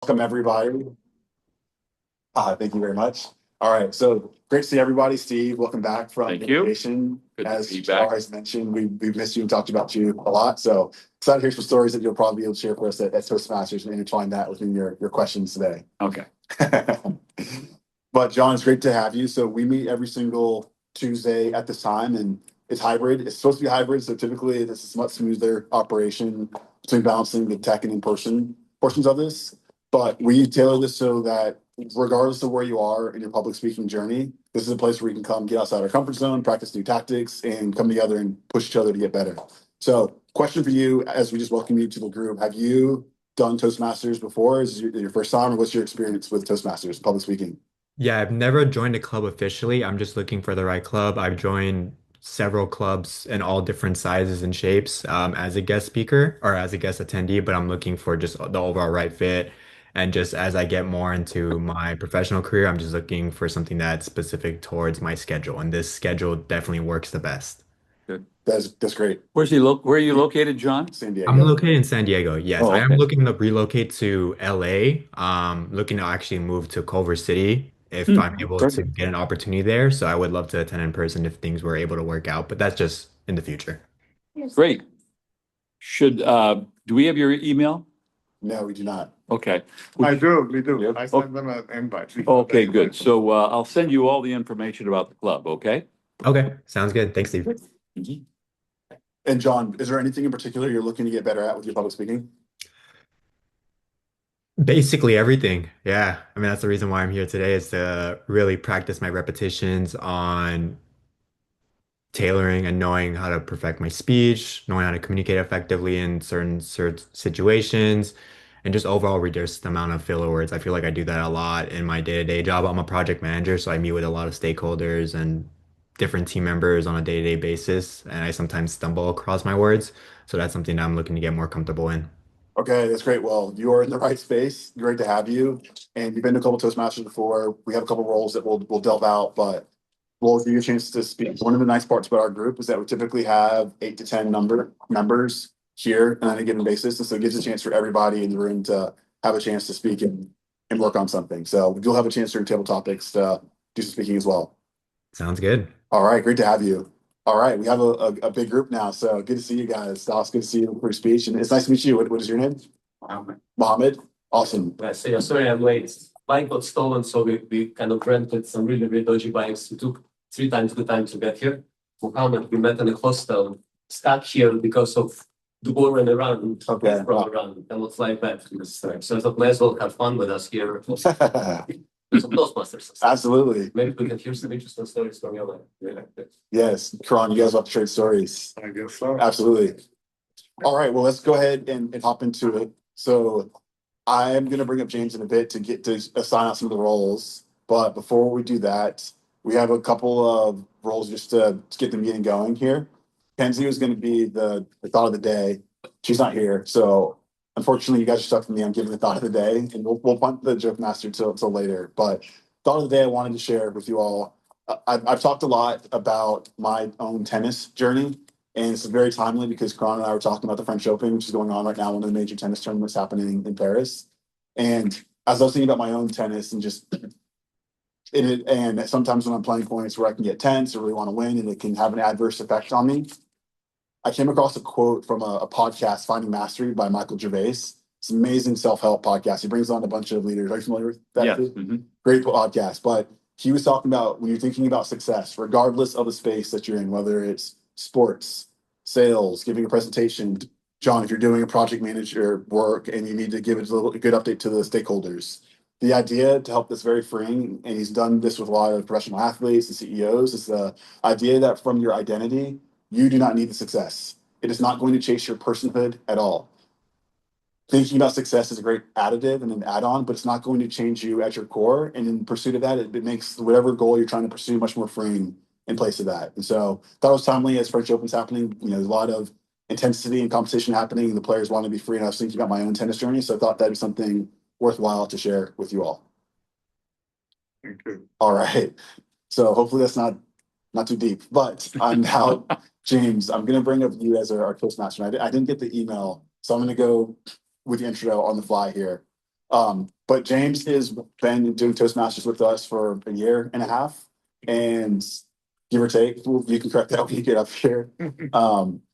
Welcome, everybody. Thank you very much. All right, so great to see everybody. Steve, welcome back from Thank you. vacation. Good to As be back. Shar has mentioned, we've missed you and talked about you a lot. So excited to hear some stories that you'll probably be able to share for us at Toastmasters and intertwine that within your questions today. Okay. But John, it's great to have you. So we meet every single Tuesday at this time, and it's hybrid. It's supposed to be hybrid, so typically this is a much smoother operation between balancing the tech and in-person portions of this. But we tailor this so that regardless of where you are in your public speaking journey, this is a place where we can come get outside our comfort zone, practice new tactics, and come together and push each other to get better. So, question for you as we just welcome you to the group: have you done Toastmasters before? Is it your first time, or what's your experience with Toastmasters public speaking? Yeah, I've never joined a club officially. I'm just looking for the right club. I've joined several clubs in all different sizes and shapes as a guest speaker or as a guest attendee, but I'm looking for just the overall right fit. And just as I get more into my professional career, I'm just looking for something that's specific towards my schedule. And this schedule definitely works the best. Good. That's great. Where are you located, John? San I'm Diego. located in San Diego. Yes, Oh, I am okay. looking to relocate to LA. Looking to actually move to Culver City if I'm able to Perfect. get an opportunity there. So I would love to attend in person if things were able to work out, but that's just in the future. Great. Do we have your email? No, we do not. Okay. We do. Yep. I sent them an invite. Okay, good. So I'll send you all the information about the club, okay? Okay, sounds good. Thanks, Steve. Mhm. And John, is there anything in particular you're looking to get better at with your public speaking? Basically everything. Yeah. I mean, that's the reason why I'm here today is to really practice my repetitions on tailoring and knowing how to perfect my speech, knowing how to communicate effectively in certain situations, and just overall reduce the amount of filler words. I feel like I do that a lot in my day-to-day job. I'm a project manager, so I meet with a lot of stakeholders and different team members on a day-to-day basis, and I sometimes stumble across my words. So that's something that I'm looking to get more comfortable in. Okay, that's great. Well, you are in the right space. Great to have you. And you've been to a couple Toastmasters before. We have a couple roles that we'll delve out, but we'll give you a chance to speak. One of the nice parts about our group is that we typically have 8 to 10 members here on a given basis. And so it gives a chance for everybody in the room to have a chance to speak and work on something. So you'll have a chance during table topics to do some speaking as well. Sounds good. All right, great to have you. All right, we have a big group now, so good to see you guys. Stas, good to see you for your speech, and it's nice to meet you. What is your name? Mohammed. Awesome. Yeah, sorry I'm late. Bike got stolen, so we kind of rented some really dodgy bikes. It took 3 times the time to get here. Mohammed, we met in a hostel, stuck here because of the war ran around. Okay. From around, and let's fly back to this time. So I thought, may as well have fun with us here. Some Toastmasters. Absolutely. Maybe we can hear some interesting stories from your life. Yeah. Yes, Karan, you guys want to trade stories? I guess so. Absolutely. All right, well, let's go ahead and hop into it. So I'm going to bring up James in a bit to get to assign out some of the roles. But before we do that, we have a couple of roles just to get the meeting going here. Kenzie was going to be the thought of the day. She's not here. So unfortunately, you guys are stuck with me. I'm giving the thought of the day, and we'll punt the joke master till later. But thought of the day I wanted to share with you all. I've talked a lot about my own tennis journey, and it's very timely because Karan and I were talking about the French Open, which is going on right now, one of the major tennis tournaments happening in Paris. And as I was thinking about my own tennis and just and sometimes when I'm playing points where I can get tense or really want to win, and it can have an adverse effect on me, I came across a quote from a podcast, Finding Mastery by Michael Gervais. It's an amazing self-help podcast. He brings on a bunch of leaders. Are you familiar with that? Yeah. Mhm. Great podcast. But he was talking about when you're thinking about success, regardless of the space that you're in, whether it's sports, sales, giving a presentation. John, if you're doing a project manager work and you need to give a good update to the stakeholders, the idea to help this very freeing, and he's done this with a lot of professional athletes and CEOs, is the idea that from your identity, you do not need the success. It is not going to chase your personhood at all. Thinking about success is a great additive and an add-on, but it's not going to change you at your core. And in pursuit of that, it makes whatever goal you're trying to pursue much more freeing in place of that. And so that was timely as French Open's happening. There's a lot of intensity and competition happening, and the players want to be free. And I was thinking about my own tennis journey, so I thought that'd be something worthwhile to share with you all. Thank you. All right. So hopefully that's not too deep, but I'm now James. I'm going to bring up you as our Toastmaster. I didn't get the email, so I'm going to go with the intro on the fly here. But James has been doing Toastmasters with us for a year and a half, and give or take, you can correct that when you get up here.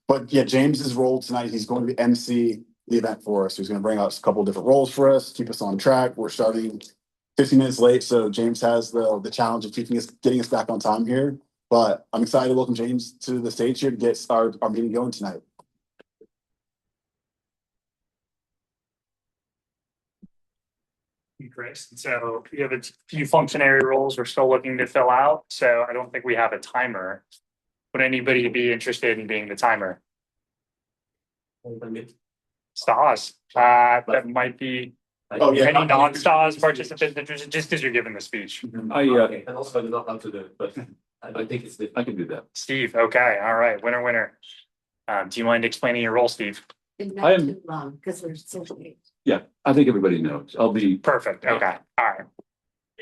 But yeah, James's role tonight, he's going to MC the event for us. He's going to bring us a couple of different roles for us, keep us on track. We're starting 15 minutes late, so James has the challenge of getting us back on time here. But I'm excited to welcome James to the stage here to get our meeting going tonight. Chris. So we have a few functionary roles we're still looking to fill out. So I don't think we have a timer. Would anybody be interested in being the timer? Stas. That might be any non-Stas participants interested, just because you're giving the speech. Okay, and also I don't know how to do it, but I think it's I can do that. Steve, okay, all right, winner. Do you mind explaining your role, Steve? I am- Not too long, because we're so late. Yeah, I think everybody knows. I'll be, Perfect, okay, all right.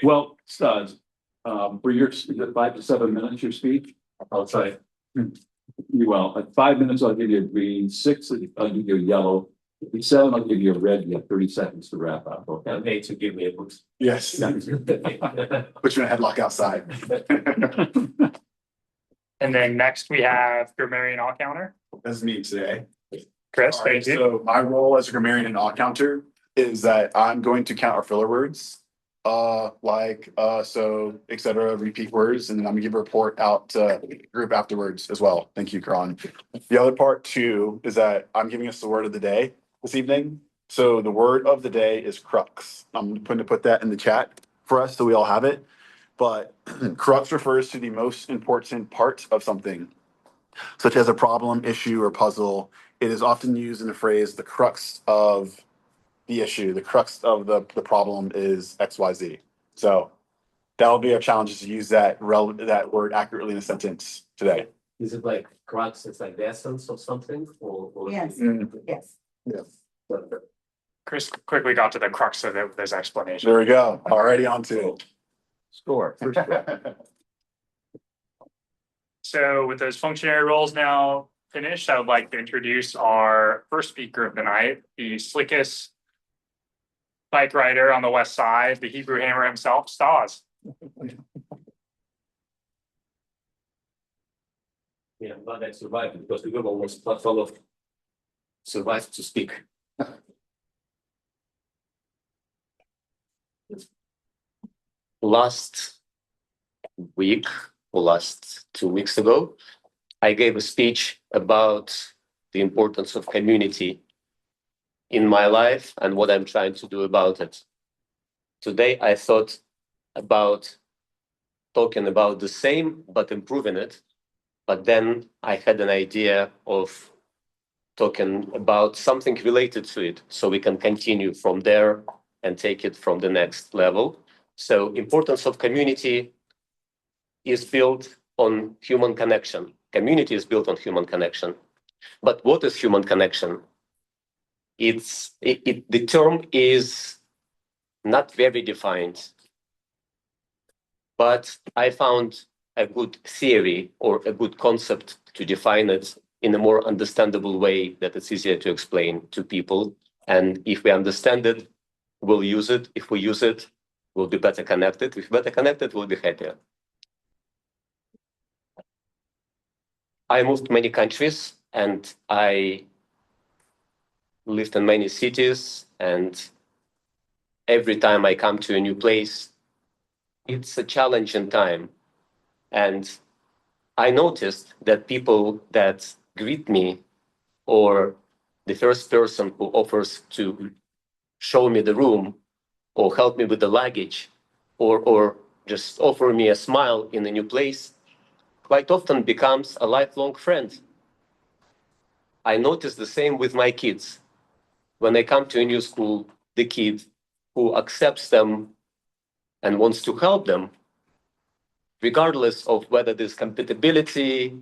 well, Stas, for your, is it 5 to 7 minutes, your speech? I'll try. Well, at 5 minutes, I'll give you a green, 6, I'll give you a yellow, at 7, I'll give you a red, you have 30 seconds to wrap up, okay? And hey, to give me a boost. Yes. Put you in a headlock outside. And then next we have grammarian all counter. That's me today. Chris, All right, thank you. so my role as a grammarian and odd counter is that I'm going to count our filler words, so, etc., repeat words, and then I'm gonna give a report out to the group afterwards as well. Thank you, Karan. The other part too is that I'm giving us the word of the day this evening. So the word of the day is crux. I'm going to put that in the chat for us so we all have it. But crux refers to the most important part of something, such as a problem, issue, or puzzle. It is often used in the phrase, the crux of the issue, the crux of the problem is XYZ. So that'll be our challenge, is to use that word accurately in a sentence today. Is it like crux, it's like the essence of something or? Yes, yes. Chris quickly got to the crux of this explanation. There we go. Already on to Score. it. So with those functionary roles now finished, I would like to introduce our first speaker of the night, the slickest bike rider on the west side, the Hebrew hammer himself, Stas. Yeah, I'm glad I survived because the Google was platform of survived to speak. Last week or last 2 weeks ago, I gave a speech about the importance of community in my life and what I'm trying to do about it. Today, I thought about talking about the same, but improving it. But then I had an idea of talking about something related to it, so we can continue from there and take it from the next level. So importance of community is built on human connection. Community is built on human connection. But what is human connection? The term is not very defined, but I found a good theory or a good concept to define it in a more understandable way that it's easier to explain to people. And if we understand it, we'll use it. If we use it, we'll be better connected. If better connected, we'll be happier. I moved many countries and I lived in many cities, and every time I come to a new place, it's a challenging time. And I noticed that people that greet me, or the first person who offers to show me the room or help me with the luggage or just offer me a smile in a new place, quite often becomes a lifelong friend. I notice the same with my kids. When I come to a new school, the kid who accepts them and wants to help them, regardless of whether there's compatibility,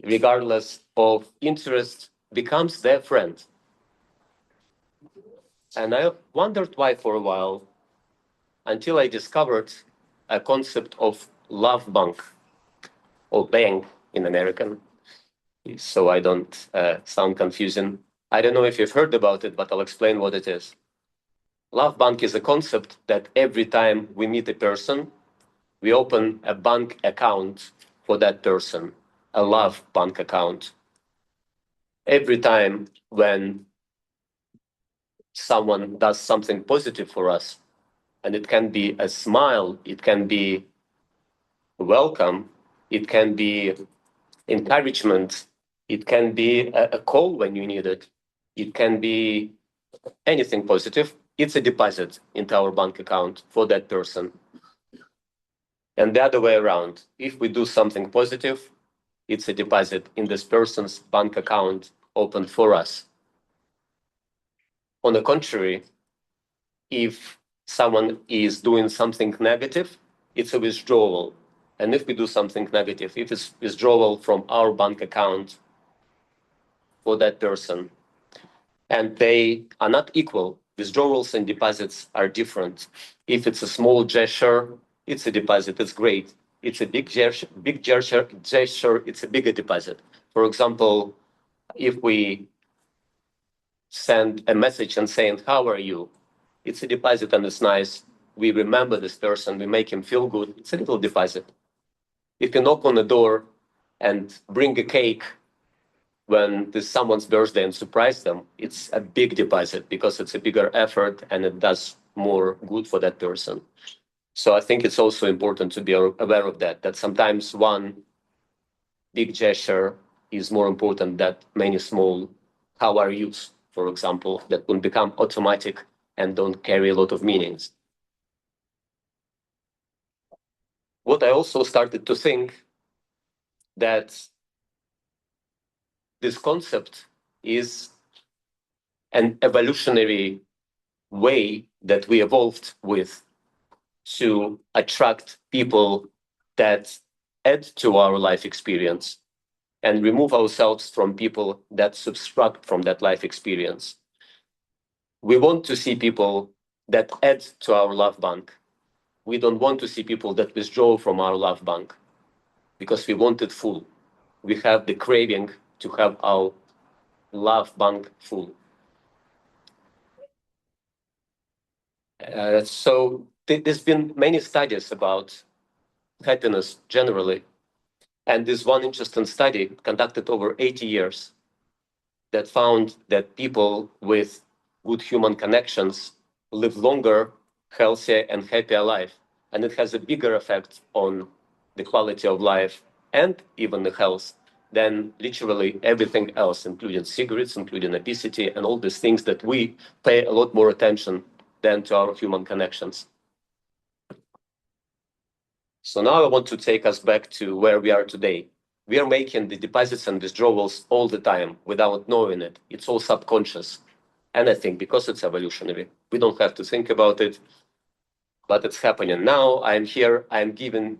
regardless of interest, becomes their friend. And I wondered why for a while, until I discovered a concept of love bank, or bank in American, so I don't sound confusing. I don't know if you've heard about it, but I'll explain what it is. Love bank is a concept that every time we meet a person, we open a bank account for that person, a love bank account. Every time when someone does something positive for us, and it can be a smile, it can be welcome, it can be encouragement, it can be a call when you need it, it can be anything positive. It's a deposit into our bank account for that person. And the other way around, if we do something positive, it's a deposit in this person's bank account opened for us. On the contrary, if someone is doing something negative, it's a withdrawal. And if we do something negative, if it's withdrawal from our bank account for that person, and they are not equal, withdrawals and deposits are different. If it's a small gesture, it's a deposit, it's great. It's a big gesture, it's a bigger deposit. For example, if we send a message and saying, how are you? It's a deposit and it's nice. We remember this person, we make him feel good. It's a little deposit. If you knock on the door and bring a cake when it's someone's birthday and surprise them, it's a big deposit because it's a bigger effort and it does more good for that person. So I think it's also important to be aware of that sometimes one big gesture is more important than many small how are yous, for example, that will become automatic and don't carry a lot of meanings. What I also started to think that this concept is an evolutionary way that we evolved with to attract people that add to our life experience and remove ourselves from people that subtract from that life experience. We want to see people that add to our love bank. We don't want to see people that withdraw from our love bank because we want it full. We have the craving to have our love bank full. So there's been many studies about happiness generally. And this one interesting study conducted over 80 years that found that people with good human connections live longer, healthier, and happier life. And it has a bigger effect on the quality of life and even the health than literally everything else, including cigarettes, including obesity, and all these things that we pay a lot more attention than to our human connections. So now I want to take us back to where we are today. We are making the deposits and withdrawals all the time without knowing it. It's all subconscious. And I think because it's evolutionary, we don't have to think about it, but it's happening. Now I'm here, I'm giving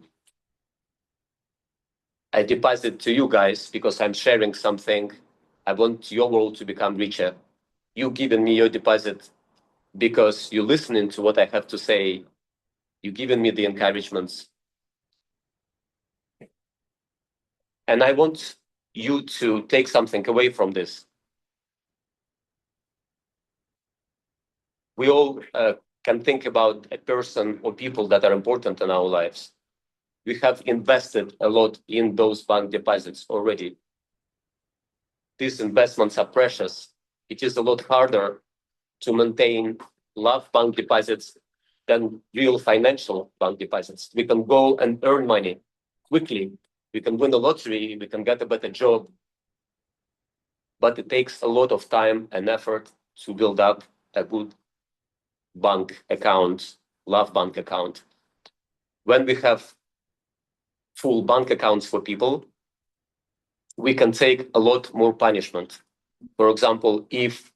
a deposit to you guys because I'm sharing something. I want your world to become richer. You giving me your deposit because you're listening to what I have to say. You're giving me the encouragements. And I want you to take something away from this. We all can think about a person or people that are important in our lives. We have invested a lot in those bank deposits already. These investments are precious. It is a lot harder to maintain love bank deposits than real financial bank deposits. We can go and earn money quickly. We can win the lottery, we can get a better job. But it takes a lot of time and effort to build up a good bank account, love bank account. When we have full bank accounts for people, we can take a lot more punishment. For example, if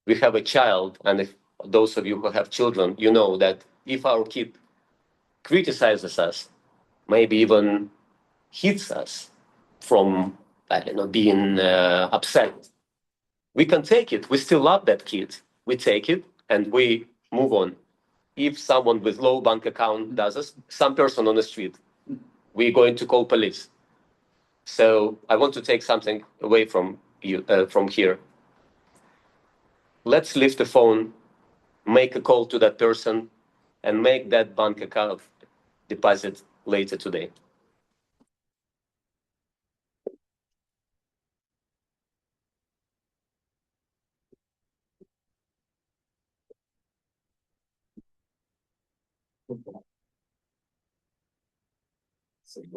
we have a child, and if those of you who have children, you know that if our kid criticizes us, maybe even hits us from, I don't know, being upset, we can take it. We still love that kid. We take it and we move on. If someone with low bank account does this, some person on the street, we're going to call police. So I want to take something away from you from here. Let's leave the phone make a call to that person, and make that bank account deposit later today.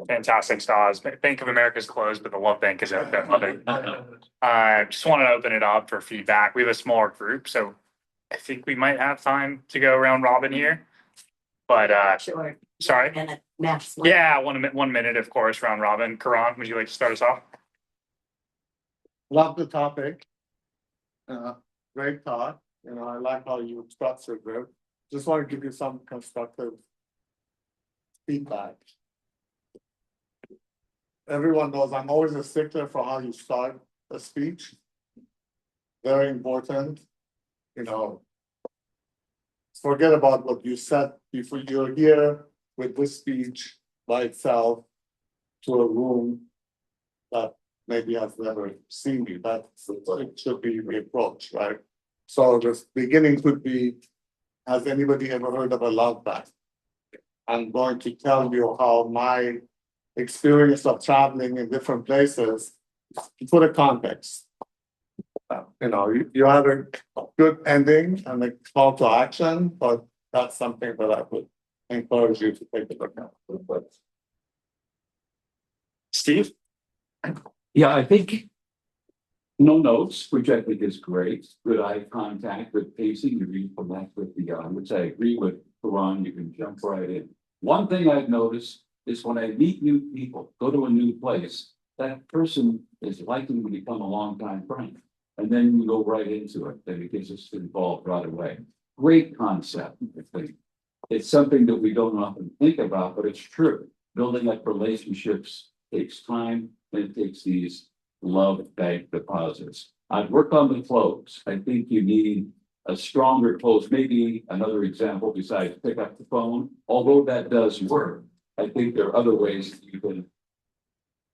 Fantastic, Stas. Bank of America's closed, but the Love Bank is open. Just want to open it up for feedback. We have a smaller group, so I think we might have time to go around robin here. But Sure. sorry. And a max. Yeah, 1 minute, of course, round robin. Karan, would you like to start us off? Love the topic. Great thought. I like how you structured it. Just want to give you some constructive feedback. Everyone knows I'm always a stickler for how you start a speech. Very important. Forget about what you said before. You're here with this speech by itself to a room that maybe has never seen you. It should be the approach, right? So the beginning could be, has anybody ever heard of a love bank? I'm going to tell you how my experience of traveling in different places, to put a context. You had a good ending and a call to action, but that's something that I would encourage you to take a look at. Steve? Yeah, I think no notes, which I think is great. Good eye contact, good pacing. You read from that with the, which I agree with Karan, you can jump right in. One thing I've noticed is when I meet new people, go to a new place, that person is likely to become a longtime friend. And then you go right into it, then it gets us involved right away. Great concept, I think. It's something that we don't often think about, but it's true. Building up relationships takes time, and it takes these love bank deposits. I'd work on the close. I think you need a stronger close. Maybe another example besides pick up the phone, although that does work. I think there are other ways that you can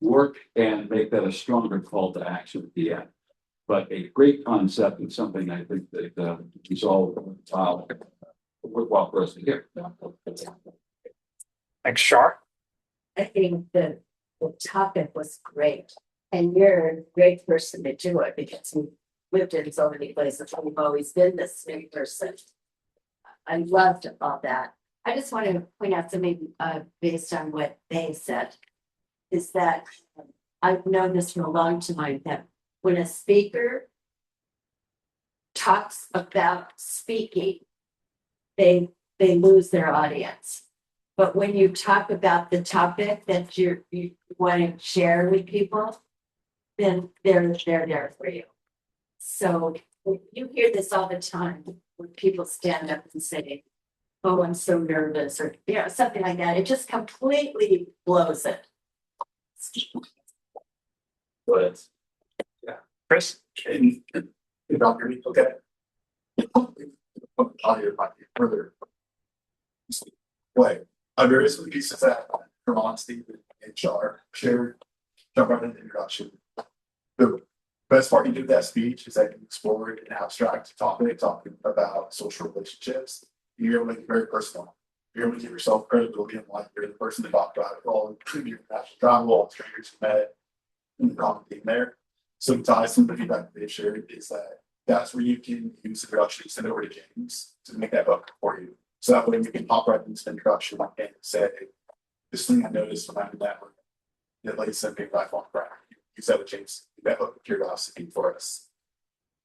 work and make that a stronger call to action at the end. But a great concept and something I think that is all worthwhile for us to hear. Thanks, Shar. I think the topic was great. And you're a great person to do it because you've lived in so many places. You've always been this new person. I loved all that. I just want to point out something based on what they said, is that I've known this for a long time, that when a speaker talks about speaking, they lose their audience. But when you talk about the topic that you want to share with people, then they're there for you. So you hear this all the time when people stand up and say, "Oh, I'm so nervous," or something like that. It just completely blows it. But Chris? You don't hear me? Okay. I'll hear about you further. Wait, various pieces that Karan, Steve, and Shar shared. Jump right into the introduction. The best part you did that speech is that you explored an abstract topic, talking about social relationships. You're able to make it very personal. You're able to give yourself credibility and like you're the person to talk about it all, including your international travel, all strangers you met, and the common theme there. So ties some of the feedback they've shared is that that's where you can use the introduction, send it over to James to make that book for you. So that way you can pop right into the introduction and say, this thing I noticed when I'm in that room, that like sent me by phone crack. Use that with James, that book of curiosity for us.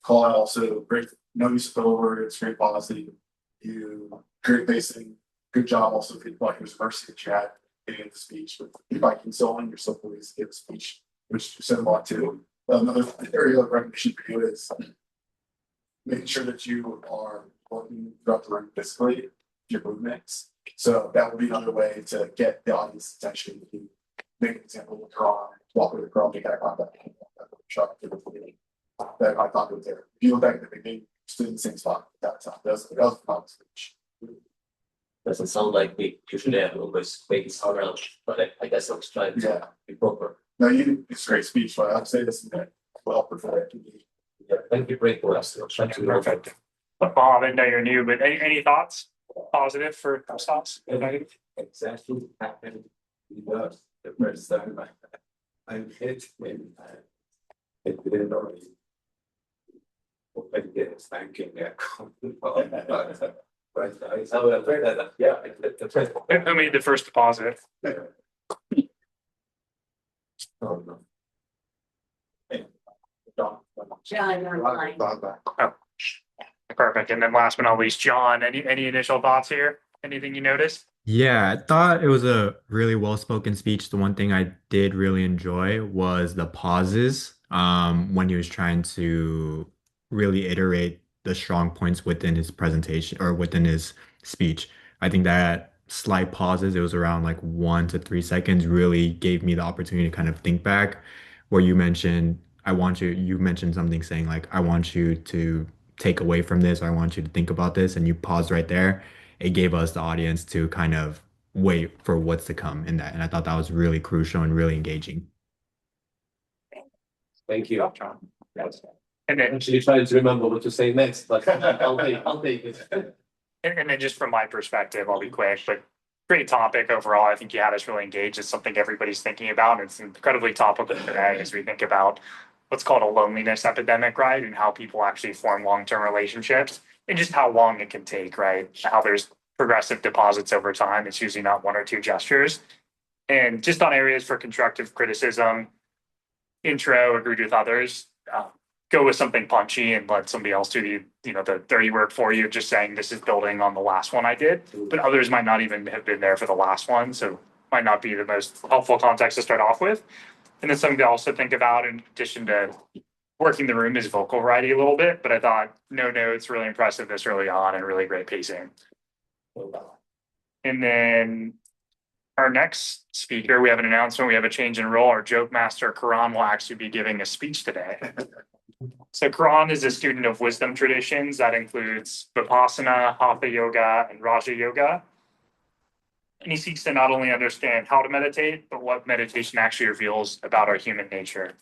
Call out also great, no use of filler words, great positive. You great pacing, good job also for like it was mercy that you had getting the speech with feedback and so on. You're so pleased to give a speech, which you said a lot too. Another area of recognition for you is making sure that you are working throughout the room physically, your movements. So that would be another way to get the audience attention. You make an example with Karan, walk with the Karan, make eye contact. That eye contact was there. If you look back at the beginning, still in the same spot at that time. That was the speech. doesn't sound like we usually have always make around, but I guess I was trying to be proper. No, it's a great speech, but I'd say this is well prepared. Yeah, thank you, great for us. Perfect. Bob, I know you're new, but any thoughts? Positive for Stas? Exactly happened with us the first time I hit when I didn't already. I did thanking that. But I was afraid that, yeah, the first. Who made the first deposit? Oh, no. John, you're fine. Oh, perfect. And then last but not least, John, any initial thoughts here? Anything you noticed? Yeah, I thought it was a really well-spoken speech. The one thing I did really enjoy was the pauses, when he was trying to really iterate the strong points within his presentation or within his speech. I think that slight pauses, it was around like 1 to 3 seconds, really gave me the opportunity to kind of think back, where you mentioned something saying like, I want you to take away from this, or I want you to think about this, and you pause right there. It gave us the audience to kind of wait for what's to come in that. And I thought that was really crucial and really engaging. Thank you. John. Yes. And then Actually trying to remember what to say next, but I'll take it. And then just from my perspective, I'll be quick, but great topic overall. I think you had us really engaged. It's something everybody's thinking about. And it's incredibly topical today as we think about what's called a loneliness epidemic, right? And how people actually form long-term relationships and just how long it can take, right? How there's progressive deposits over time. It's usually not one or two gestures. And just on areas for constructive criticism, intro, agreed with others, go with something punchy and let somebody else do the dirty work for you, just saying this is building on the last one I did, but others might not even have been there for the last one, so might not be the most helpful context to start off with. And then something to also think about in addition to working the room is vocal variety a little bit, but I thought no notes, really impressive this early on and really great pacing. And then our next speaker, we have an announcement, we have a change in role. Our joke master, Karan, will actually be giving a speech today. So Karan is a student of wisdom traditions. That includes Vipassana, Hatha Yoga, and Raja Yoga. And he seeks to not only understand how to meditate, but what meditation actually reveals about our human nature.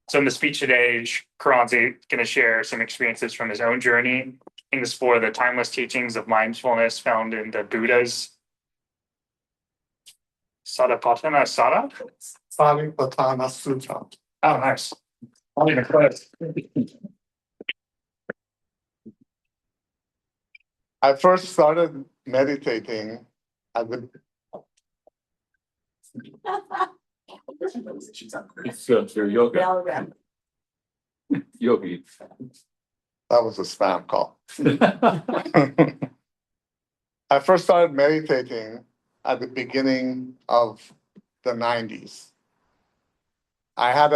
So in the speech today, Karan's going to share some experiences from his own journey and explore the timeless teachings of mindfulness found in the Buddha's Satipatthana Sutta? Satipatthana Sutra. Oh, nice. I'll even close. I first started meditating at the It's your yoga, Well done. yogi. that was a spam call. I first started meditating at the beginning of the 90s. I had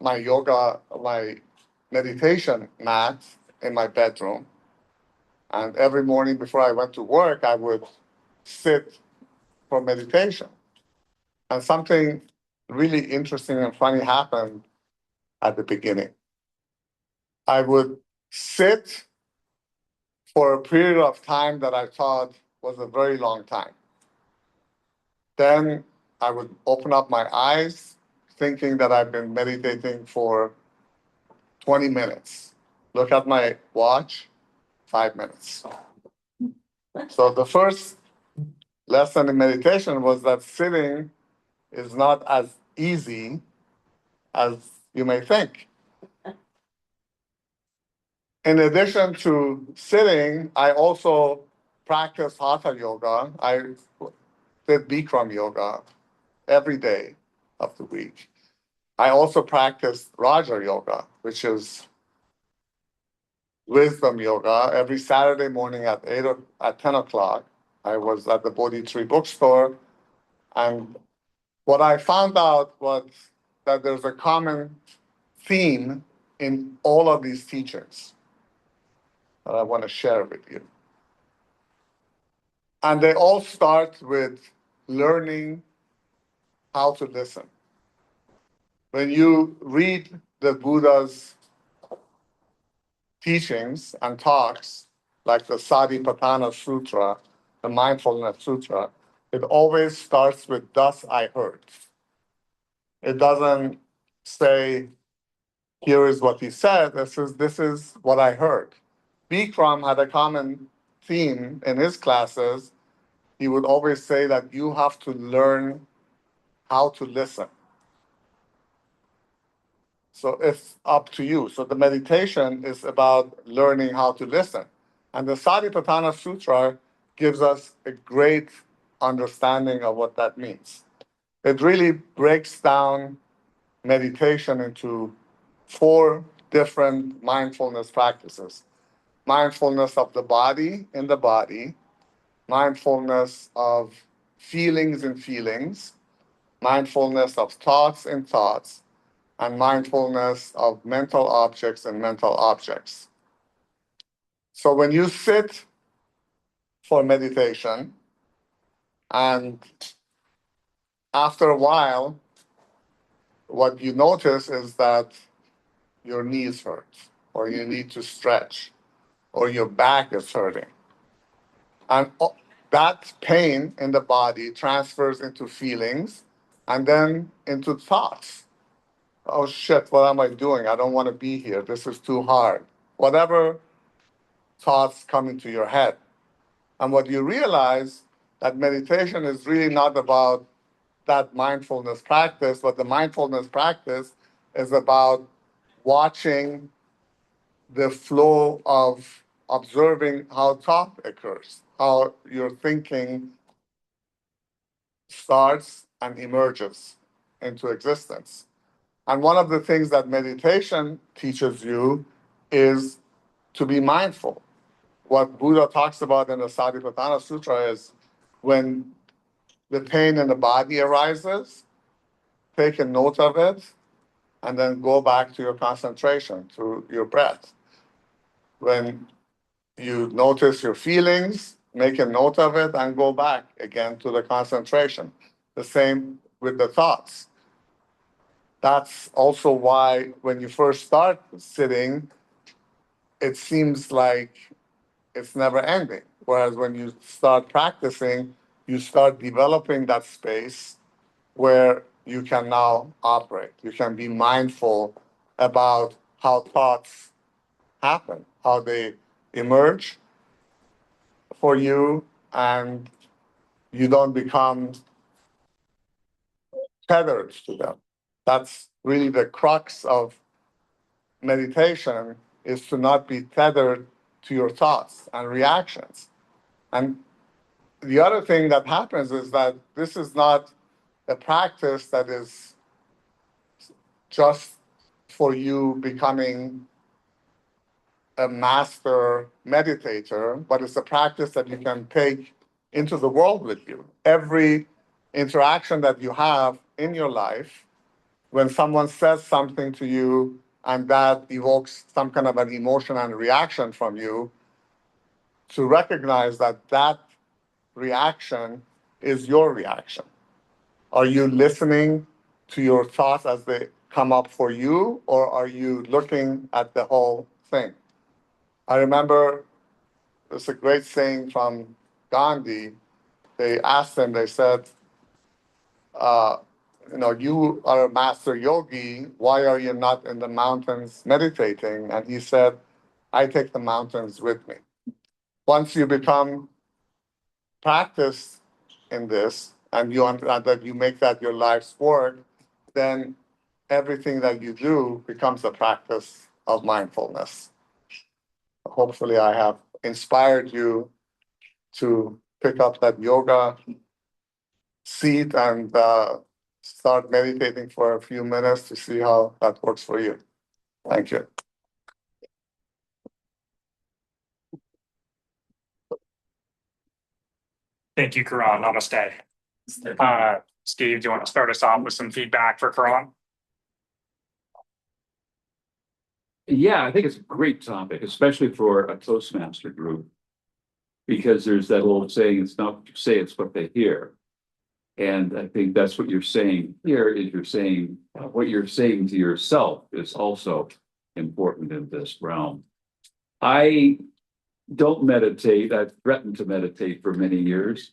my meditation mat in my bedroom. And every morning before I went to work, I would sit for meditation. And something really interesting and funny happened at the beginning. I would sit for a period of time that I thought was a very long time. Then I would open up my eyes thinking that I've been meditating for 20 minutes. Look at my watch, 5 minutes. So the first lesson in meditation was that sitting is not as easy as you may think. In addition to sitting, I also practice Hatha Yoga. I did Bikram Yoga every day of the week. I also practice Raja Yoga, which is wisdom yoga. Every Saturday morning at 10 o'clock, I was at the Bodhi Tree bookstore. And what I found out was that there's a common theme in all of these teachings that I want to share with you. And they all start with learning how to listen. When you read the Buddha's teachings and talks, like the Satipatthana Sutra, the Mindfulness Sutra, it always starts with, "Thus I heard." It doesn't say, "Here is what he said." It says, "This is what I heard." Bikram had a common theme in his classes. He would always say that you have to learn how to listen. So it's up to you. So the meditation is about learning how to listen. And the Satipatthana Sutra gives us a great understanding of what that means. It really breaks down meditation into 4 different mindfulness practices. Mindfulness of the body in the body, mindfulness of feelings in feelings, mindfulness of thoughts in thoughts, and mindfulness of mental objects and mental objects. So when you sit for meditation, and after a while, what you notice is that your knees hurt, or you need to stretch, or your back is hurting. And that pain in the body transfers into feelings and then into thoughts. Oh shit, what am I doing? I don't want to be here. This is too hard. Whatever thoughts come into your head. And what you realize that meditation is really not about that mindfulness practice, but the mindfulness practice is about watching the flow of observing how thought occurs, how your thinking starts and emerges into existence. And one of the things that meditation teaches you is to be mindful. What Buddha talks about in the Satipatthana Sutra is when the pain in the body arises, take a note of it, and then go back to your concentration, to your breath. When you notice your feelings, make a note of it, and go back again to the concentration. The same with the thoughts. That's also why when you first start sitting, it seems like it's never ending. Whereas when you start practicing, you start developing that space where you can now operate. You can be mindful about how thoughts happen, how they emerge for you, and you don't become tethered to them. That's really the crux of meditation, is to not be tethered to your thoughts and reactions. And the other thing that happens is that this is not a practice that is just for you becoming a master meditator, but it's a practice that you can take into the world with you. Every interaction that you have in your life, when someone says something to you and that evokes some kind of an emotion and reaction from you, to recognize that that reaction is your reaction. Are you listening to your thoughts as they come up for you, or are you looking at the whole thing? I remember there's a great saying from Gandhi. They asked him, they said, you are a master yogi. Why are you not in the mountains meditating? And he said, I take the mountains with me. Once you become practiced in this and that you make that your life's work, then everything that you do becomes a practice of mindfulness. Hopefully, I have inspired you to pick up that yoga seat and start meditating for a few minutes to see how that works for you. Thank you. Thank you, Karan. Namaste. Steve, do you want to start us off with some feedback for Karan? Yeah, I think it's a great topic, especially for a Toastmaster group, because there's that old saying, it's not what you say, it's what they hear. And I think that's what you're saying here, is you're saying what you're saying to yourself is also important in this realm. I don't meditate. I've threatened to meditate for many years,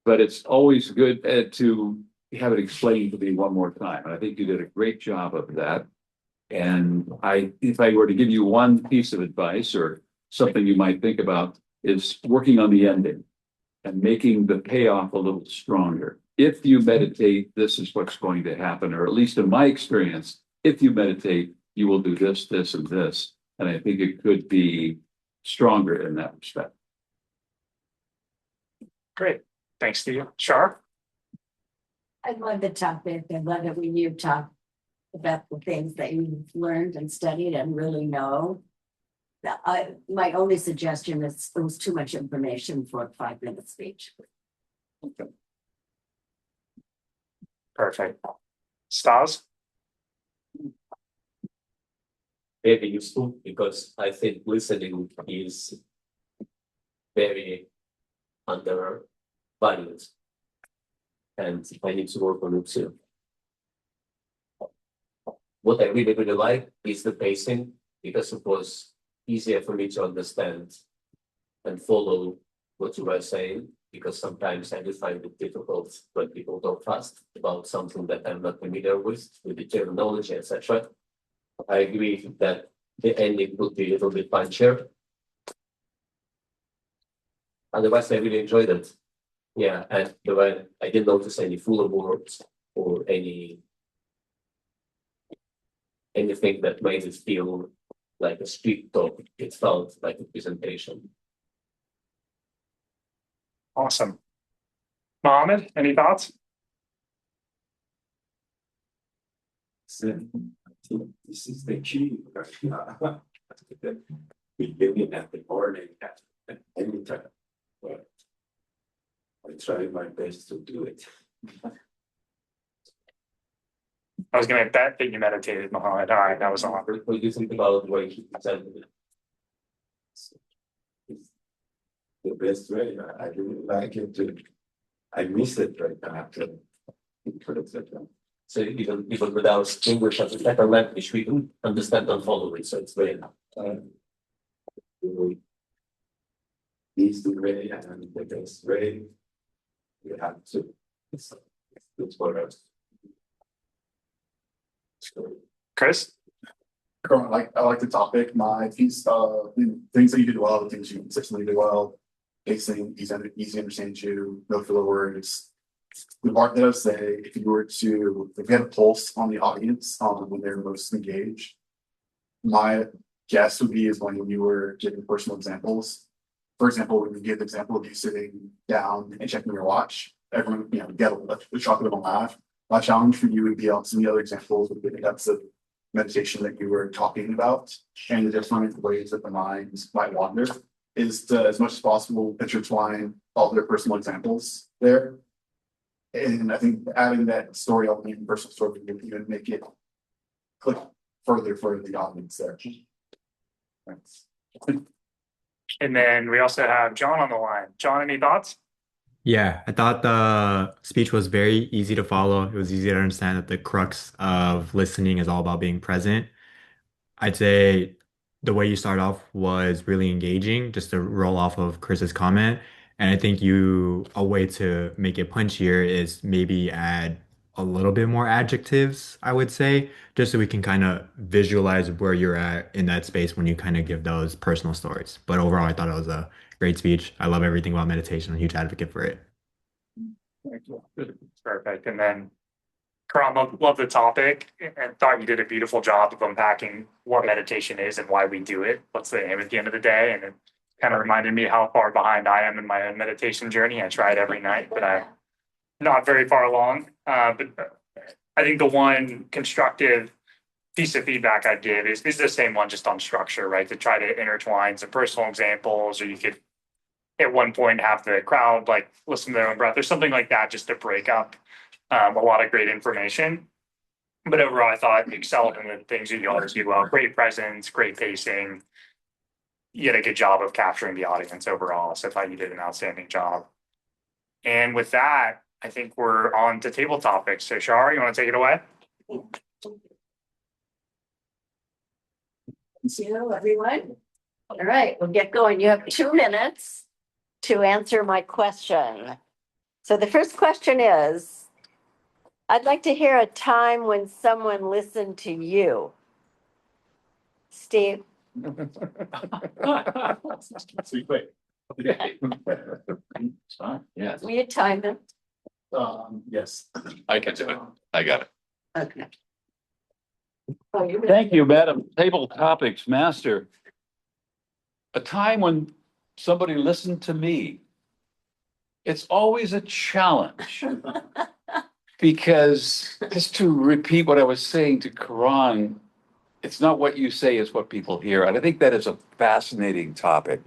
but it's always good to have it explained to me one more time. And I think you did a great job of that. And if I were to give you one piece of advice or something you might think about is working on the ending and making the payoff a little stronger. If you meditate, this is what's going to happen, or at least in my experience, if you meditate, you will do this, this, and this. And I think it could be stronger in that respect. Great. Thanks, Steve. Shar? I love the topic. I love it when you talk about the things that you've learned and studied and really know. My only suggestion is it was too much information for a 5-minute speech. Perfect. Stas? Very useful because I think listening is very undervalued. And I need to work on it too. What I really, really like is the pacing because it was easier for me to understand and follow what you were saying, because sometimes I do find it difficult when people talk fast about something that I'm not familiar with the terminology, etc. I agree that the ending could be a little bit punchier. Otherwise, I really enjoyed it. Yeah, and I didn't notice any fuller words or anything that made it feel like a street talk. It felt like a presentation. Awesome. Mohammed, any thoughts? This is the key. Beginning at the morning at any time. But I try my best to do it. I was going to bet that you meditated, Mohammed. All right, that was all. What do you think about the way he presented it? It's the best way. I really like it too. I miss it right now after. So even without English as a second language, we can understand and follow it. So it's very Easy way and the best way. We have to. It's for us. Chris? I like the topic. My piece, the things that you did well, the things you consistently do well, pacing, easy to understand you, no filler words. The part that I would say, if we had a pulse on the audience when they're most engaged, my guess would be is when you were giving personal examples. For example, when you give the example of you sitting down and checking your watch, everyone, get a chocolate and laugh. My challenge for you would be on some of the other examples with the types of meditation that you were talking about and the different ways that the mind might wander, is to, as much as possible, intertwine all their personal examples there. And I think adding that story element and personal story would even make it click further for the audience there. Thanks. And then we also have John on the line. John, any thoughts? Yeah, I thought the speech was very easy to follow. It was easy to understand that the crux of listening is all about being present. I'd say the way you start off was really engaging, just to roll off of Chris's comment. And I think a way to make it punchier is maybe add a little bit more adjectives, I would say, just so we can kind of visualize where you're at in that space when you kind of give those personal stories. But overall, I thought it was a great speech. I love everything about meditation. I'm a huge advocate for it. Thank you. Perfect. And then Karan, love the topic and thought you did a beautiful job of unpacking what meditation is and why we do it. What's the aim at the end of the day? And it kind of reminded me how far behind I am in my own meditation journey. I try it every night, but I'm not very far along. But I think the one constructive piece of feedback I'd give is the same one, just on structure, right? To try to intertwine some personal examples, or you could at one point have the crowd like listen to their own breath or something like that, just to break up a lot of great information. But overall, I thought excelled in the things that you always do well. Great presence, great pacing. You did a good job of capturing the audience overall. So I thought you did an outstanding job. And with that, I think we're on to table topics. So Shar, you want to take it away? Thank you, everyone. All right, we'll get going. You have 2 minutes to answer my question. So the first question is, I'd like to hear a time when someone listened to you. Steve? See, wait. Okay. It's fine, yes. Will you time them? Yes. I can do it. I got it. Okay. Oh, you're. Thank you, Madam Table Topics Master. A time when somebody listened to me. It's always a challenge. Because just to repeat what I was saying to Karan, it's not what you say, it's what people hear. And I think that is a fascinating topic.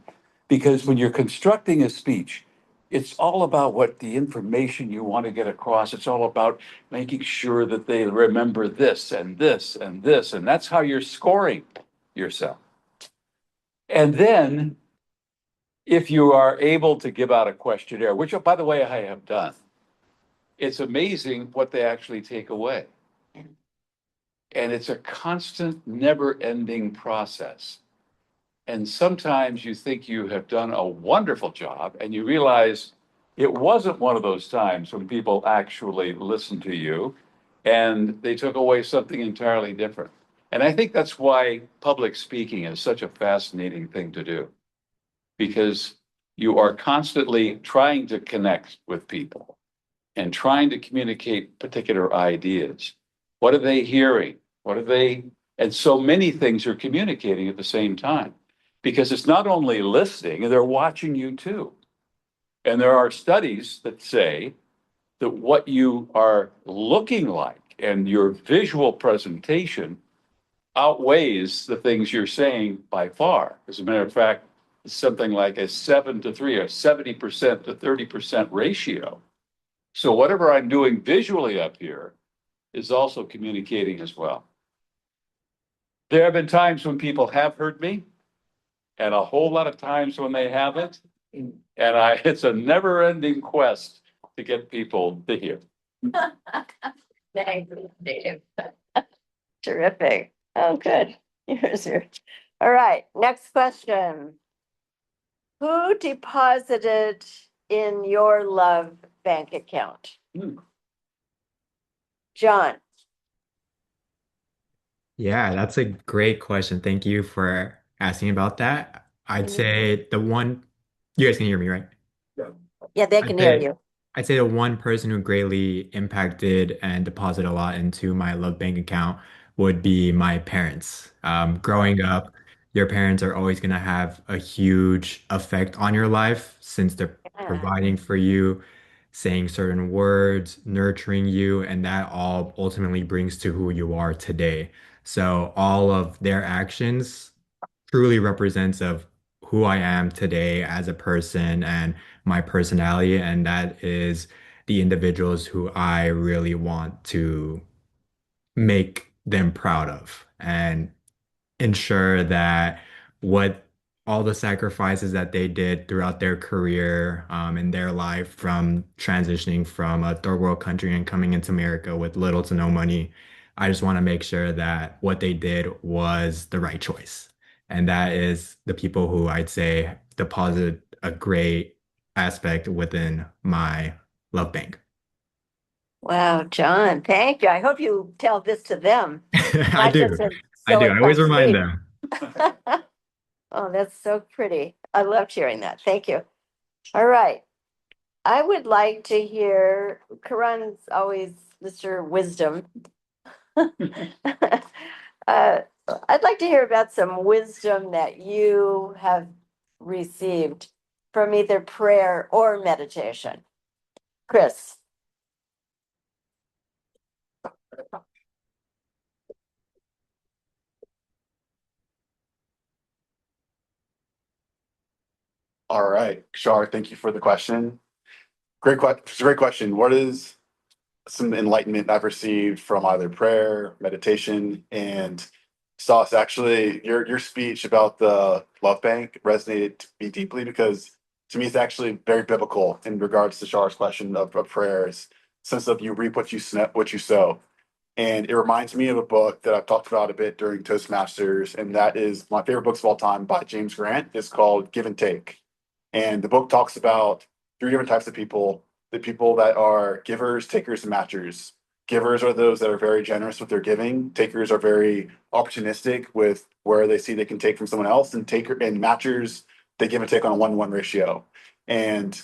Because when you're constructing a speech, it's all about what the information you want to get across. It's all about making sure that they remember this and this and this. And that's how you're scoring yourself. And then if you are able to give out a questionnaire, which, by the way, I have done, it's amazing what they actually take away. And it's a constant, never-ending process. And sometimes you think you have done a wonderful job and you realize it wasn't one of those times when people actually listened to you and they took away something entirely different. And I think that's why public speaking is such a fascinating thing to do, because you are constantly trying to connect with people and trying to communicate particular ideas. What are they hearing? What are they? And so many things are communicating at the same time, because it's not only listening, they're watching you too. And there are studies that say that what you are looking like and your visual presentation outweighs the things you're saying by far. As a matter of fact, it's something like a 7-3, or 70% to 30% ratio. So whatever I'm doing visually up here is also communicating as well. There have been times when people have heard me, and a whole lot of times when they haven't. And it's a never-ending quest to get people to hear. Thank you, Dave. Terrific. Oh, good. Here's your. All right, next question. Who deposited in your love bank account? John. Yeah, that's a great question. Thank you for asking about that. I'd say the one, you guys can hear me, right? Yeah, they I'd can hear say you. I'd say the one person who greatly impacted and deposited a lot into my love bank account would be my parents. Growing up, your parents are always going to have a huge effect on your life since they're Yeah. providing for you, saying certain words, nurturing you, and that all ultimately brings to who you are today. So all of their actions truly represents of who I am today as a person and my personality, and that is the individuals who I really want to make them proud of and ensure that what all the sacrifices that they did throughout their career in their life, from transitioning from a third world country and coming into America with little to no money, I just want to make sure that what they did was the right choice. And that is the people who I'd say deposit a great aspect within my love bank. Wow, John, thank you. I hope you tell this to them. I Not just do. in I do. I always Silicon remind Street. them. Oh, that's so pretty. I loved hearing that. Thank you. All right. I would like to hear, Karan's always Mr. Wisdom. I'd like to hear about some wisdom that you have received from either prayer or meditation. Chris. All right, Shar, thank you for the question. It's a great question. What is some enlightenment I've received from either prayer, meditation, and Stas? Actually, your speech about the love bank resonated to me deeply, because to me it's actually very biblical in regards to Shar's question of prayers, sense of you reap what you sow. And it reminds me of a book that I've talked about a bit during Toastmasters, and that is my favorite books of all time by James Grant. It's called Give and Take. And the book talks about three different types of people: the people that are givers, takers, and matchers. Givers are those that are very generous with their giving. Takers are very opportunistic with where they see they can take from someone else, and matchers, they give and take on a 1-1 ratio. And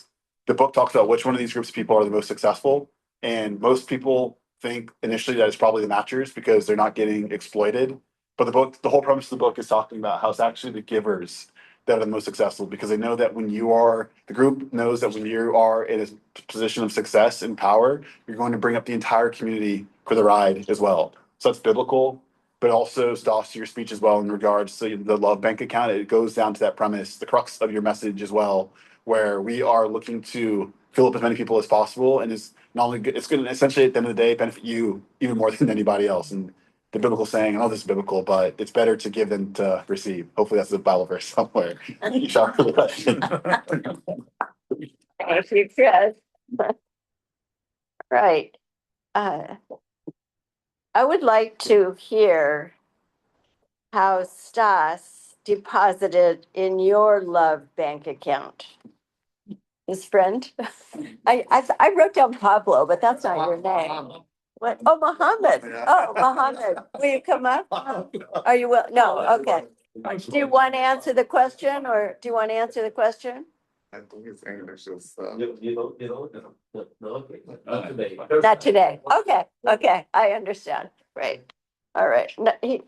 the book talks about which one of these groups of people are the most successful. And most people think initially that it's probably the matchers because they're not getting exploited. But the whole premise of the book is talking about how it's actually the givers that are the most successful, because they know that the group knows that when you are in a position of success and power, you're going to bring up the entire community for the ride as well. So that's biblical, but also Stas, to your speech as well in regards to the love bank account. It goes down to that premise, the crux of your message as well, where we are looking to fill up as many people as possible, and it's not only good, it's going to essentially at the end of the day benefit you even more than anybody else. And the biblical saying, I know this is biblical, but it's better to give than to receive. Hopefully that's a Bible verse somewhere. Thank you, Shar, for the question. If you could. Right. I would like to hear how Stas deposited in your love bank account. His friend? I wrote down Pablo, but that's not your name. What? Oh, Mohammed. Oh, Mohammed. Will you come up? Are you will? No, okay. Do you want to answer the question, or do you want to answer the question? I think his English is. No, okay, not today. Not today. Okay, okay, I understand. Right. All right. No, he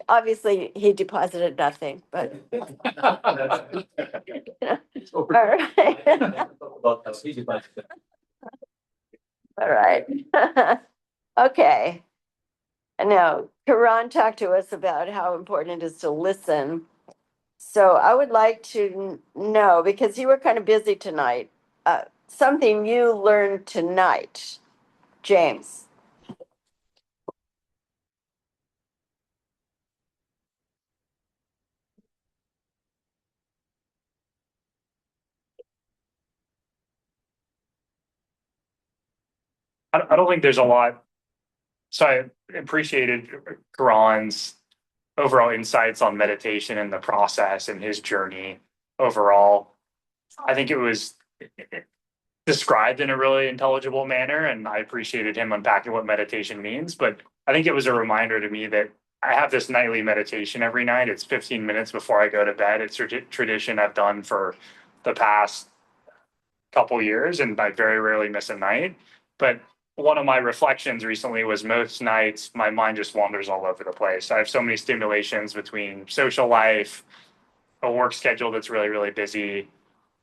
deposited nothing, but all right. All right. Okay. And now Karan talked to us about how important it is to listen. So I would like to know, because you were kind of busy tonight, something you learned tonight, James. I don't think there's a lot. So I appreciated Karan's overall insights on meditation and the process and his journey overall. I think it was described in a really intelligible manner, and I appreciated him unpacking what meditation means. But I think it was a reminder to me that I have this nightly meditation every night. It's 15 minutes before I go to bed. It's a tradition I've done for the past couple years, and I very rarely miss a night. But one of my reflections recently was most nights my mind just wanders all over the place. I have so many stimulations between social life, a work schedule that's really, really busy,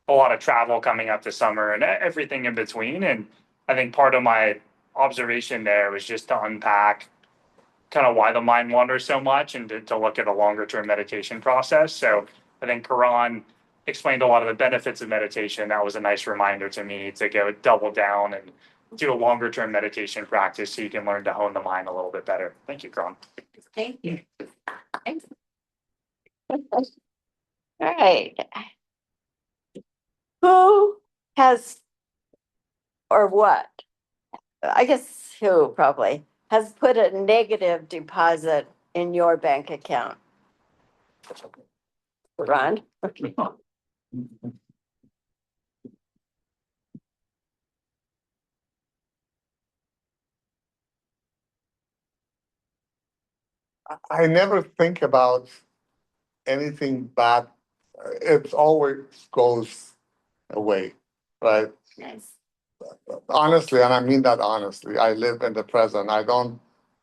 a lot of travel coming up this summer, and everything in between. And I think part of my observation there was just to unpack kind of why the mind wanders so much, and to look at a longer term meditation process. So I think Karan explained a lot of the benefits of meditation. That was a nice reminder to me to go double down and do a longer term meditation practice so you can learn to hone the mind a little bit better. Thank you, Karan. Thank you. Thanks. All right. Who has, or what? I guess who probably has put a negative deposit in your bank account? Ron? I never think about anything bad. It always goes away, right? Nice. Honestly, and I mean that honestly, I live in the present. I don't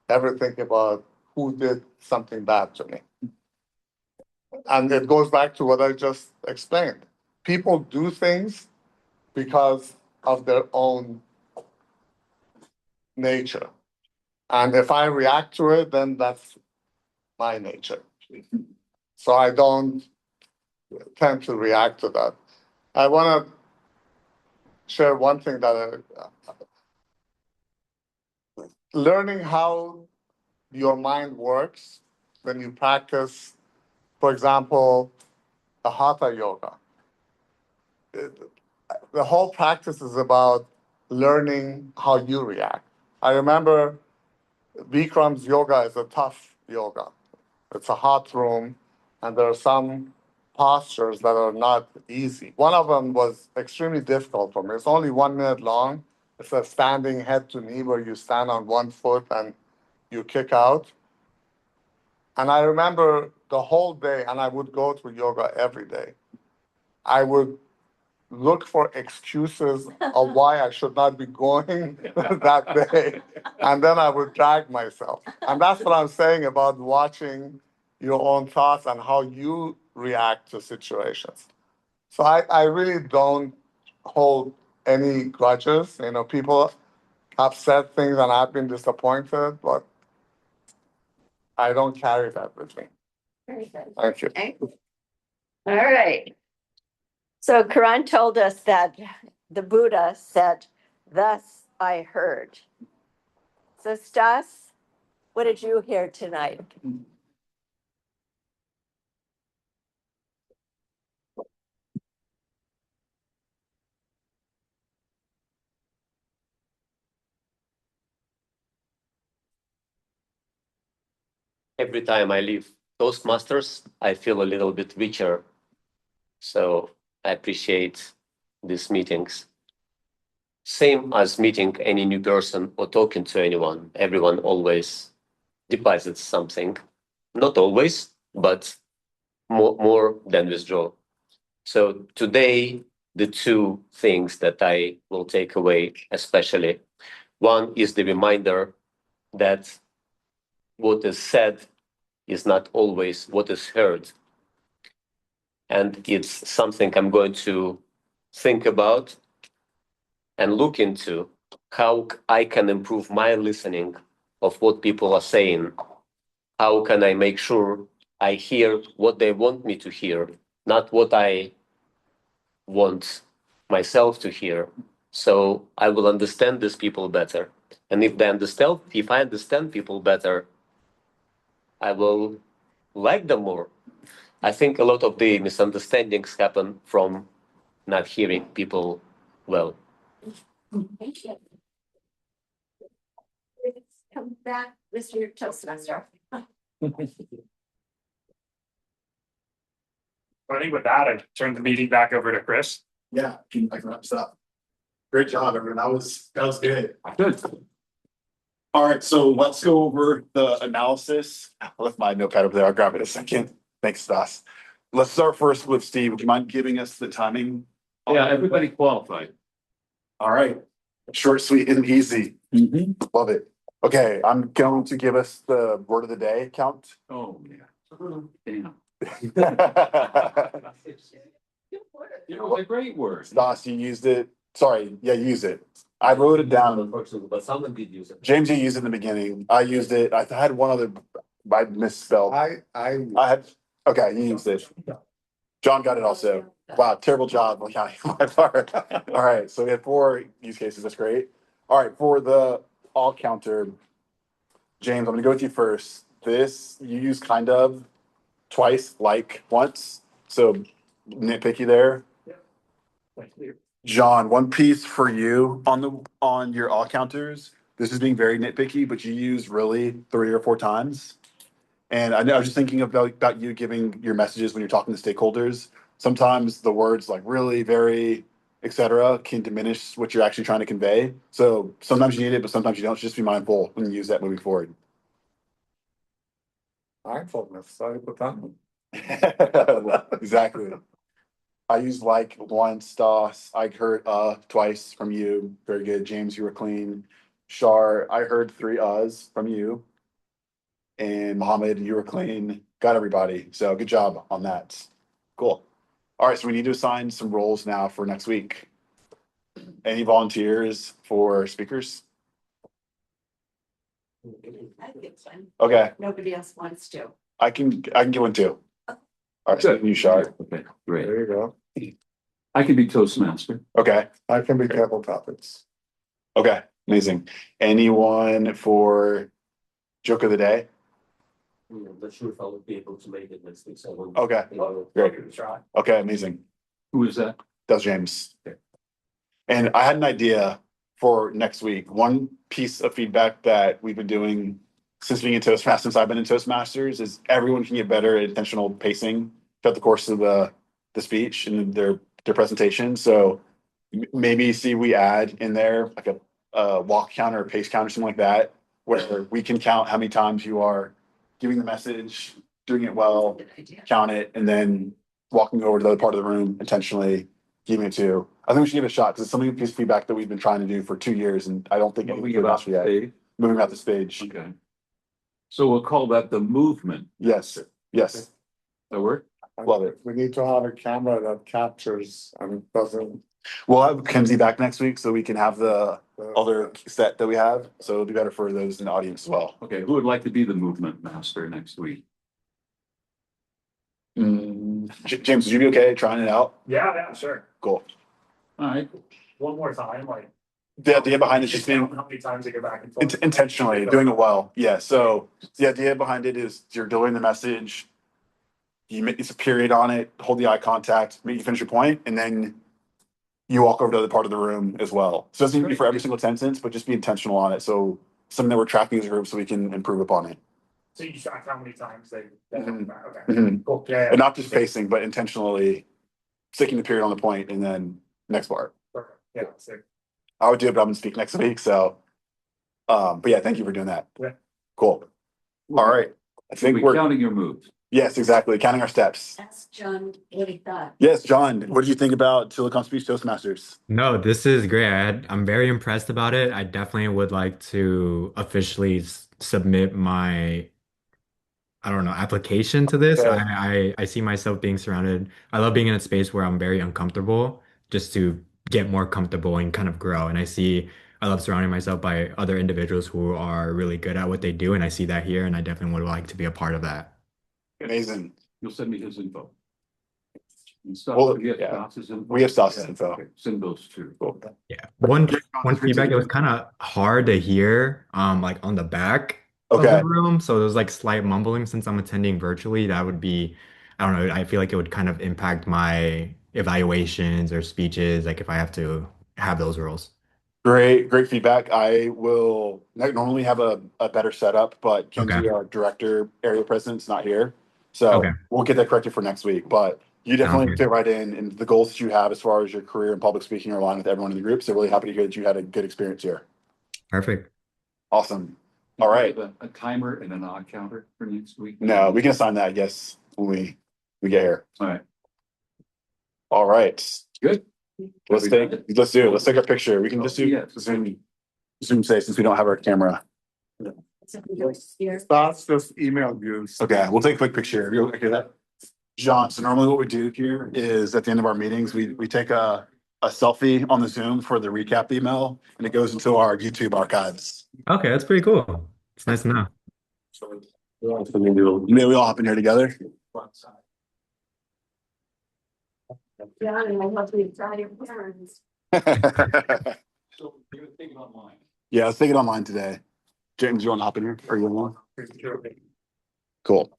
ever think about who did something bad to me. And it goes back to what I just explained. People do things because of their own nature. And if I react to it, then that's my nature. So I don't tend to react to that. I want to share one thing that learning how your mind works when you practice, for example, the hatha yoga. The whole practice is about learning how you react. I remember Bikram's yoga is a tough yoga. It's a hot room, and there are some postures that are not easy. One of them was extremely difficult for me. It's only 1 minute long, It's a standing head to knee where you stand on one foot and you kick out. And I remember the whole day, and I would go to yoga every day. I would look for excuses of why I should not be going that day. And then I would drag myself. And that's what I'm saying about watching your own thoughts and how you react to situations. So I really don't hold any grudges. You know, people have said things and I've been disappointed, but I don't carry that with me. Very good. Thank you. Okay. All right. So Karan told us that the Buddha said, "Thus I heard." So Stas, what did you hear tonight? Every time I leave Toastmasters, I feel a little bit richer. So I appreciate these meetings. Same as meeting any new person or talking to anyone. Everyone always deposits something. Not always, but more than withdraw. So today, the two things that I will take away, especially, one is the reminder that what is said is not always what is heard. And it's something I'm going to think about and look into how I can improve my listening of what people are saying. How can I make sure I hear what they want me to hear, not what I want myself to hear. So I will understand these people better. And if I understand people better, I will like them more. I think a lot of the misunderstandings happen from not hearing people well. Thank you. Come back, Mr. Toastmaster. I think with that, I turn the meeting back over to Chris. Yeah, I can wrap this up. Great job, everyone. That was good. Good. All right, so let's go over the analysis. I left my notepad over there. I'll grab it in a second. Thanks, Stas. Let's start first with Steve. Would you mind giving us the timing? Yeah, everybody qualified. All right. Short, sweet, and easy. Love it. Okay, I'm going to give us the word of the day count. Oh, yeah. Damn. It was a great word. Stas, you used it. Sorry, yeah, you used it. I wrote it down. Unfortunately, but someone did use it. James, you used it in the beginning. I used it. I had one other. I misspelled. I had. Okay, you used it. John got it also. Wow, terrible job on counting my part. All right, so we had 4 use cases. That's great. All right, for the all counter, James, I'm gonna go with you first. This you use kind of twice, like once. So nitpicky there. John, one piece for you on your all counters. This is being very nitpicky, but you use really 3 or 4 times. And I know I was just thinking about you giving your messages when you're talking to stakeholders. Sometimes the words like really, very, etc. can diminish what you're actually trying to convey. So sometimes you need it, but sometimes you don't. Just be mindful when you use that moving forward. Mindfulness, sorry, but that. Exactly. I used like once, Stas. I heard twice from you. Very good. James, you were clean. Shar, I heard 3 from you. And Mohammed, you were clean. Got everybody. So good job on that. Cool. All right, so we need to assign some roles now for next week. Any volunteers for speakers? I think so. Okay, Nobody else wants to. I can get one too. All right, so you Shar. Okay, great. There you go. I can be Toastmaster. Okay, I can be table topics. okay, amazing. Anyone for joke of the day? I'm not sure if I would be able to make it next week. So I won't. Okay, great. Okay, amazing. Who is that? That was James. Okay. And I had an idea for next week. One piece of feedback that we've been doing since being in Toastmasters, since I've been in Toastmasters, is everyone can get better at intentional pacing throughout the course of the speech and their presentation. So maybe see we add in there like a walk counter or pace counter, something like that, where we can count how many times you are giving the message, doing it well, Good idea. count it, and then walking over to the other part of the room intentionally giving it to. I think we should give it a shot because it's something piece of feedback that we've been trying to do for 2 years, and I don't think Moving anything's about enough yet. stage. Moving about the stage. Okay. So we'll call that the movement. Yes. Yes. That work? Love it. We need to have a camera that captures and doesn't. We'll have Kenzie back next week so we can have the other set that we have. So it'll be better for those in the audience as well. Okay, who would like to be the movement master next week? James, would you be okay trying it out? Yeah, sure. Cool. All right. One more time, like. The idea behind it is just being How many times they go back and forth. intentionally doing it well. Yeah. So the idea behind it is you're delivering the message. It's a period on it. Hold the eye contact. Make you finish your point, and then you walk over to the other part of the room as well. So it doesn't need to be for every single sentence, but just be intentional on it. So something that we're tracking as a group, so we can improve upon it. So you track how many times they. Mhm. Okay. Mhm. Cool. Yeah. And not just pacing, but intentionally sticking the period on the point, and then next part. Perfect. Yeah. So. I would do it, but I'm gonna speak next week. So, but yeah, thank you for doing that. Yeah. Cool. All right. I think We're we're, counting your moves. yes, exactly. Counting our steps. That's John, what he thought. Yes, John, what did you think about Silicon Speech Toastmasters? No, this is great. I'm very impressed about it. I definitely would like to officially submit my, I don't know, application to this. Okay. I see myself being surrounded. I love being in a space where I'm very uncomfortable, just to get more comfortable and kind of grow. And I love surrounding myself by other individuals who are really good at what they do. And I see that here, and I definitely would like to be a part of that. Amazing. You'll send me his info. And Well, we have yeah. Stas's info. We have Stas's Yeah, info. okay. Send those two. Cool. Yeah. One Great feedback, it was to- kind of hard to hear, like on the back of Okay. the room. So there was like slight mumbling since I'm attending virtually. That would be, I don't know, I feel like it would kind of impact my evaluations or speeches, like if I have to have those roles. Great feedback. I will normally have a better setup, but Kenzie, Okay. our director, area president's not here. So Okay. we'll get that corrected for next week. But you definitely good. fit right in, and the goals that you have as far as your career in public speaking are aligned with everyone in the group. So really happy to hear that you had a good experience here. Perfect. Awesome. All right. A timer and an odd counter for next week? No, we can assign that, I guess, when we get here. All right, All right. good. Let's do it. Let's take our picture. We can just do Yes. Zoom say since we don't have our camera. So we go here. That's just email you. Okay, we'll take a quick picture. You okay with that? John, so normally what we do here is at the end of our meetings, we take a selfie on the Zoom for the recap email, and it goes into our YouTube archives. Okay, that's pretty cool. It's nice to know. Maybe we all hop in here together. John, and I love the Italian parents. So you're gonna take it online. Yeah, let's take it online today. James, you want to hop in here? Or you want? Cool.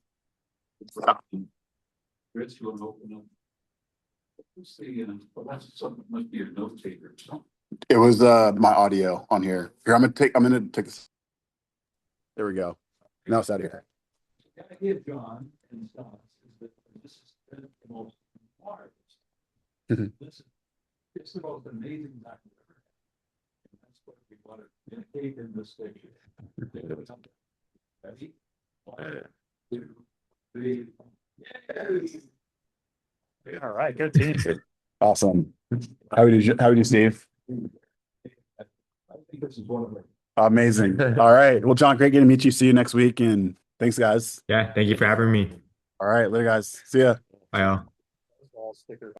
Chris, you want to open up? Let's see, well, that's something, must be a note taker or something. It was my audio on here. Here, I'm gonna take this. There we go. Now it's out of here. The idea of John and Stas is that this is the most hard. Mhm. This it's the most amazing time we've ever had. And that's what we want to indicate in this picture. Ready? 1, 2, 3. Yay! All right. Good team. Awesome. How would you, Steve? I think this is one of them. Amazing. All right. Well, John, great getting to meet you. See you next week, and thanks, guys. Yeah, thank you for having me. All right, later, guys. See ya. Bye all. All stickers.